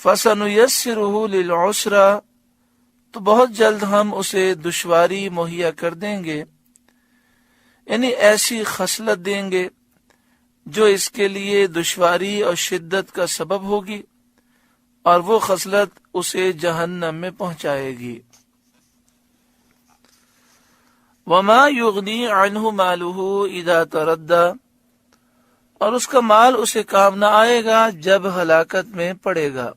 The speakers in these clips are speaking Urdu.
فَسَنُيَسِّرُهُ لِلْعُسْرَى، تو بہت جلد ہم اسے دشواری مہیا کر دیں گے، یعنی ایسی خصلت دیں گے جو اس کے لیے دشواری اور شدت کا سبب ہوگی، اور وہ خصلت اسے جہنم میں پہنچائے گی۔ وَمَا يُغْنِي عَنْهُ مَالُهُ إِذَا تَرَدَّى، اور اس کا مال اسے کام نہ آئے گا جب ہلاکت میں پڑے گا۔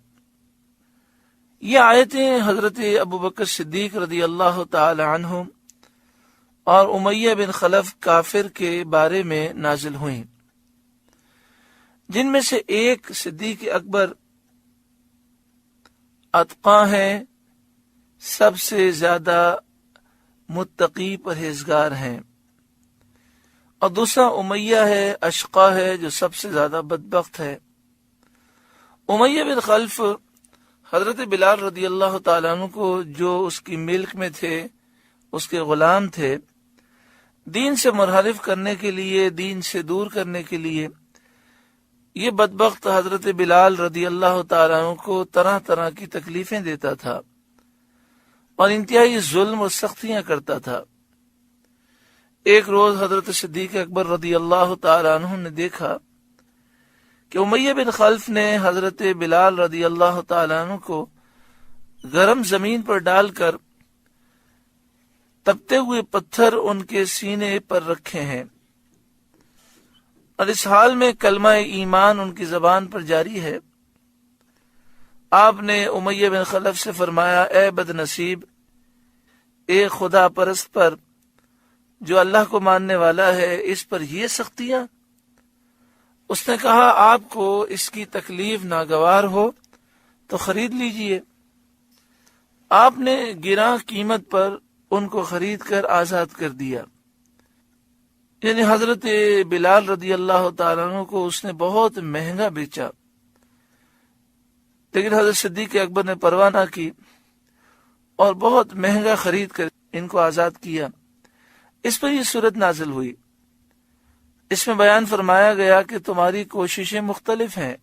یہ آیتیں حضرت ابوبکر صدیق رضی اللہ تعالی عنہ اور امیہ بن خلف کافر کے بارے میں نازل ہوئیں، جن میں سے ایک صدیق اکبر اتقیٰ ہیں، سب سے زیادہ متقی پرہیزگار ہیں، اور دوسرا امیہ ہے، اشقا ہے، جو سب سے زیادہ بدبخت ہے۔ امیہ بن خلف حضرت بلال رضی اللہ تعالیٰ عنہ کو، جو اس کی ملک میں تھے، اس کے غلام تھے، دین سے منحرف کرنے کے لیے، دین سے دور کرنے کے لیے، یہ بدبخت حضرت بلال رضی اللہ تعالیٰ عنہ کو طرح طرح کی تکلیفیں دیتا تھا اور انتہائی ظلم و سختیاں کرتا تھا۔ ایک روز حضرت صدیق اکبر رضی اللہ تعالیٰ عنہ نے دیکھا کہ امیہ بن خلف نے حضرت بلال رضی اللہ تعالیٰ عنہ کو گرم زمین پر ڈال کر تپتے ہوئے پتھر ان کے سینے پر رکھے ہیں، اور اس حال میں کلمہ ایمان ان کی زبان پر جاری ہے۔ آپ نے امیہ بن خلف سے فرمایا، اے بد نصیب، اے خدا پرست پر، جو اللہ کو ماننے والا ہے، اس پر یہ سختیاں؟ اس نے کہا، آپ کو اس کی تکلیف ناگوار ہو تو خرید لیجئے۔ آپ نے گراں قیمت پر ان کو خرید کر آزاد کر دیا، یعنی حضرت بلال رضی اللہ تعالیٰ عنہ کو اس نے بہت مہنگا بیچا، لیکن حضرت صدیق اکبر نے پرواہ نہ کی اور بہت مہنگا خرید کر ان کو آزاد کیا۔ اس پر یہ صورت نازل ہوئی۔ اس میں بیان فرمایا گیا کہ تمہاری کوششیں مختلف ہیں۔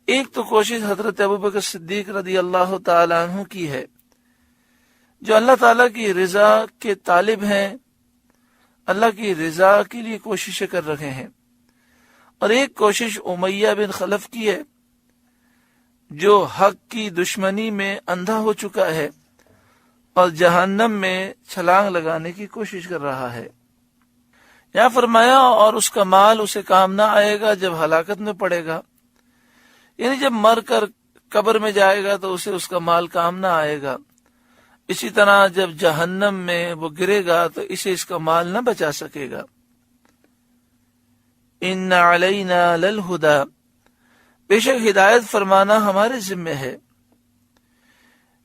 ایک تو کوشش حضرت ابوبکر صدیق رضی اللہ تعالی عنہ کی ہے، جو اللہ تعالیٰ کی رضا کے طالب ہیں، اللہ کی رضا کے لیے کوششیں کر رہے ہیں، اور ایک کوشش امیہ بن خلف کی ہے، جو حق کی دشمنی میں اندھا ہو چکا ہے اور جہنم میں چھلانگ لگانے کی کوشش کر رہا ہے۔ یہاں فرمایا، اور اس کا مال اسے کام نہ آئے گا جب ہلاکت میں پڑے گا، یعنی جب مر کر قبر میں جائے گا تو اسے اس کا مال کام نہ آئے گا، اسی طرح جب جہنم میں وہ گرے گا تو اسے اس کا مال نہ بچا سکے گا۔ ان علینا للہدی، بے شک ہدایت فرمانا ہمارے ذمہ ہے،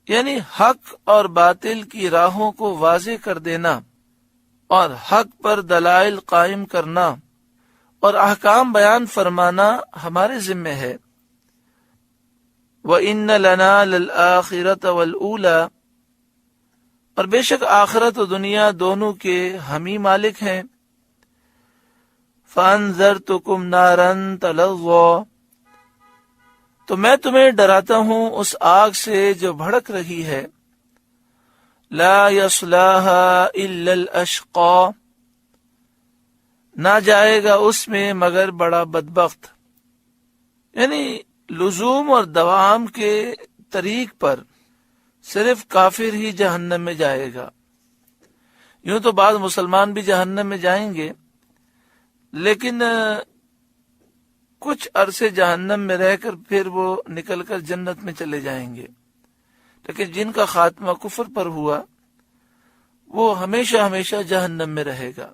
یعنی حق اور باطل کی راہوں کو واضح کر دینا اور حق پر دلائل قائم کرنا اور احکام بیان فرمانا ہمارے ذمہ ہے۔ وَإِنَّ لَنَا لَلْآخِرَةَ وَالْأُولَى، اور بے شک آخرت و دنیا دونوں کے ہم ہی مالک ہیں۔ فَأَنذَرْتُكُمْ نَارًا تَلَظَّىٰ، تو میں تمہیں ڈراتا ہوں اس آگ سے جو بھڑک رہی ہے۔ لا يصلاها الا الاشقى، نہ جائے گا اس میں مگر بڑا بدبخت، یعنی لزوم اور دوام کے طریق پر صرف کافر ہی جہنم میں جائے گا۔ یوں تو بعض مسلمان بھی جہنم میں جائیں گے، لیکن کچھ عرصے جہنم میں رہ کر پھر وہ نکل کر جنت میں چلے جائیں گے، لیکن جن کا خاتمہ کفر پر ہوا وہ ہمیشہ ہمیشہ جہنم میں رہے گا۔